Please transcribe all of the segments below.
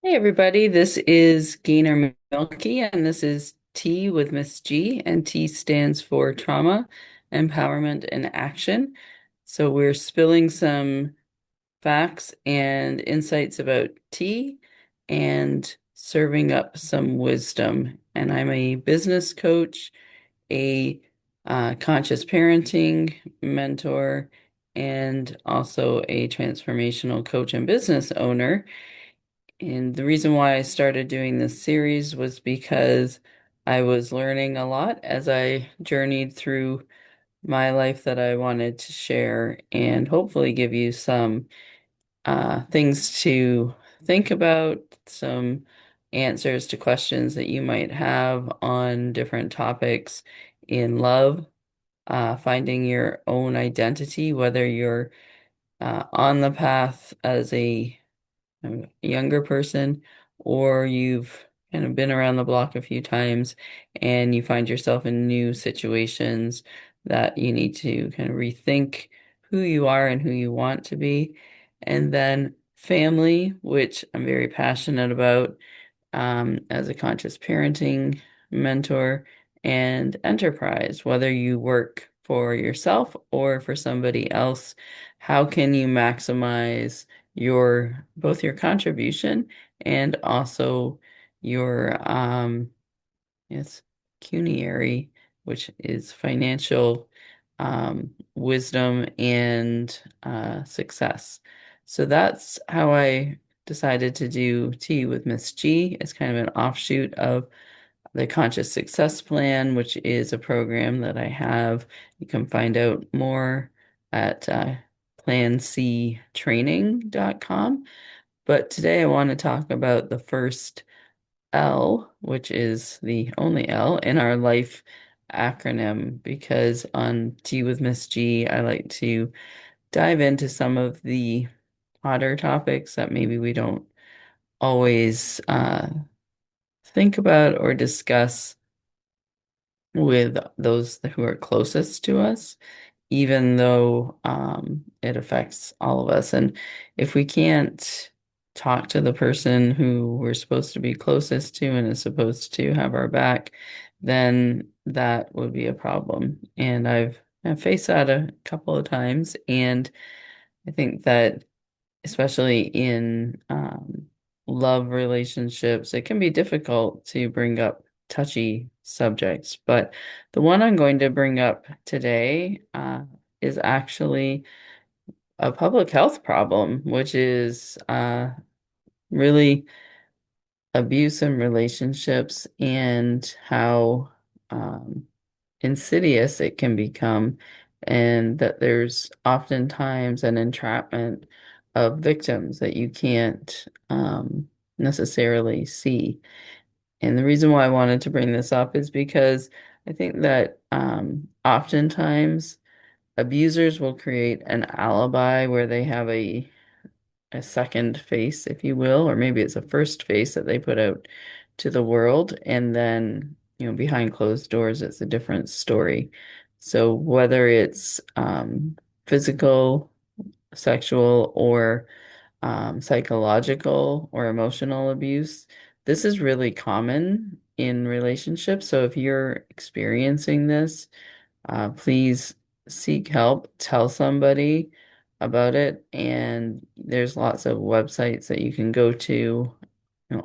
Hey everybody, this is Gainer Milky, and this is T with Miss G, and T stands for Trauma, Empowerment, and Action. So we're spilling some facts and insights about tea and serving up some wisdom. And I'm a business coach, a conscious parenting mentor, and also a transformational coach and business owner. And the reason why I started doing this series was because I was learning a lot as I journeyed through my life that I wanted to share and hopefully give you some things to think about, some answers to questions that you might have on different topics in love, finding your own identity, whether you're on the path as a younger person, or you've kind of been around the block a few times and you find yourself in new situations that you need to kind of rethink who you are and who you want to be. And then family, which I'm very passionate about as a conscious parenting mentor, and enterprise, whether you work for yourself or for somebody else, how can you maximize your both your contribution and also your yes, cuninary, which is financial wisdom and success. So that's how I decided to do Tea with Miss G. It's kind of an offshoot of the Conscious Success Plan, which is a program that I have. You can find out more at planctraining.com. But today I want to talk about the first L, which is the only L in our life acronym, because on Tea with Miss G, I like to dive into some of the hotter topics that maybe we don't always think about or discuss with those who are closest to us, even though it affects all of us. And if we can't talk to the person who we're supposed to be closest to and is supposed to have our back, then that would be a problem. And I've faced that a couple of times, and I think that especially in love relationships, it can be difficult to bring up touchy subjects. But the one I'm going to bring up today is actually a public health problem, which is really abuse in relationships and how insidious it can become, and that there's oftentimes an entrapment of victims that you can't necessarily see. And the reason why I wanted to bring this up is because I think that oftentimes abusers will create an alibi where they have a second face, if you will, or maybe it's a first face that they put out to the world, and then, behind closed doors, it's a different story. So whether it's physical, sexual, or psychological or emotional abuse, this is really common in relationships. So if you're experiencing this, please seek help, tell somebody about it, and there's lots of websites that you can go to,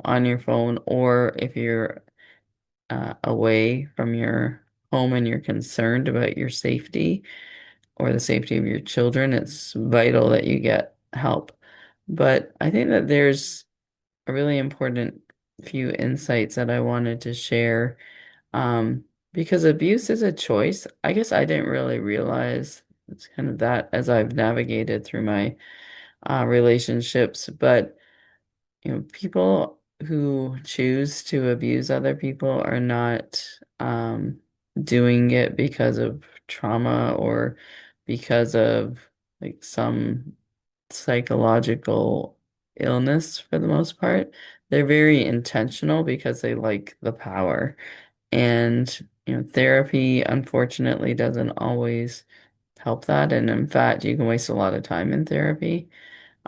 on your phone, or if you're away from your home and you're concerned about your safety or the safety of your children, it's vital that you get help. But I think that there's a really important few insights that I wanted to share, because abuse is a choice. I guess I didn't really realize it's kind of that as I've navigated through my relationships. But people who choose to abuse other people are not doing it because of trauma or because of like some psychological illness for the most part. They're very intentional because they like the power. And, therapy unfortunately doesn't always help that. And in fact, you can waste a lot of time in therapy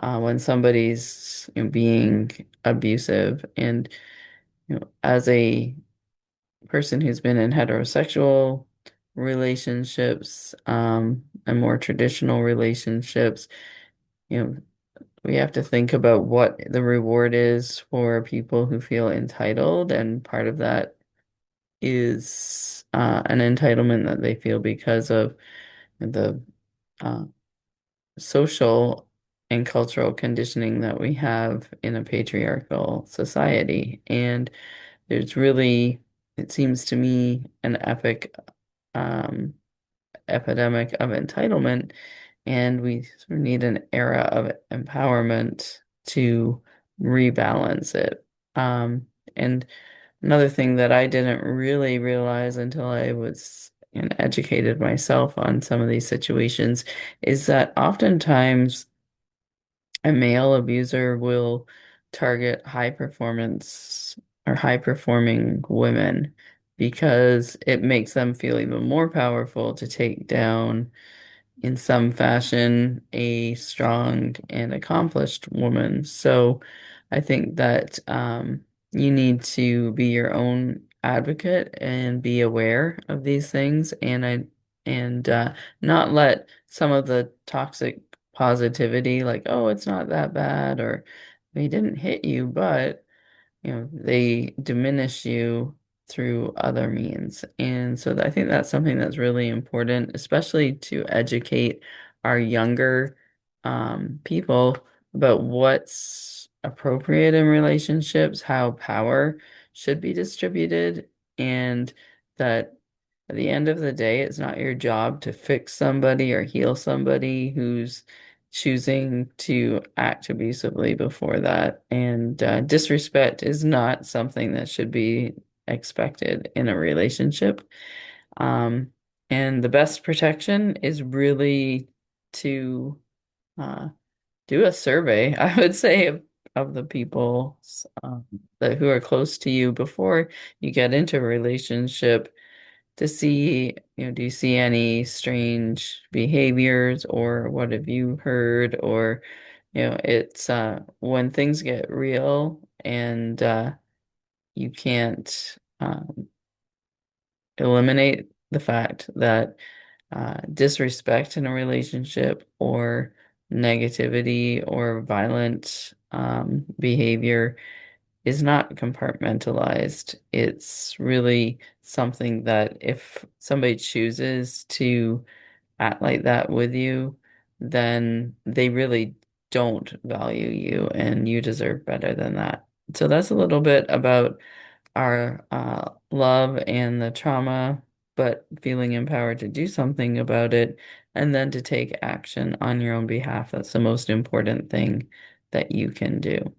when somebody's being abusive. And as a person who's been in heterosexual relationships, and more traditional relationships, you know, we have to think about what the reward is for people who feel entitled, and part of that is an entitlement that they feel because of the uh, social and cultural conditioning that we have in a patriarchal society. And there's really, it seems to me, an epic um, epidemic of entitlement, and we sort of need an era of empowerment to rebalance it. And another thing that I didn't really realize until I was educated myself on some of these situations is that oftentimes a male abuser will target high performance or high performing women because it makes them feel even more powerful to take down, in some fashion, a strong and accomplished woman. So I think that you need to be your own advocate and be aware of these things, and not let some of the toxic positivity, like, oh, it's not that bad, or they didn't hit you, but they diminish you through other means. And so I think that's something that's really important, especially to educate our younger people about what's appropriate in relationships, how power should be distributed, and that at the end of the day, it's not your job to fix somebody or heal somebody who's choosing to act abusively before that. And disrespect is not something that should be expected in a relationship. Um, and the best protection is really to uh, do a survey, I would say, of the people that who are close to you before you get into a relationship, to see, do you see any strange behaviors, or what have you heard? Or, it's when things get real, and you can't eliminate the fact that disrespect in a relationship, or negativity or violent behavior is not compartmentalized. It's really something that if somebody chooses to act like that with you, then they really don't value you, and you deserve better than that. So that's a little bit about our love and the trauma, but feeling empowered to do something about it, and then to take action on your own behalf. That's the most important thing that you can do.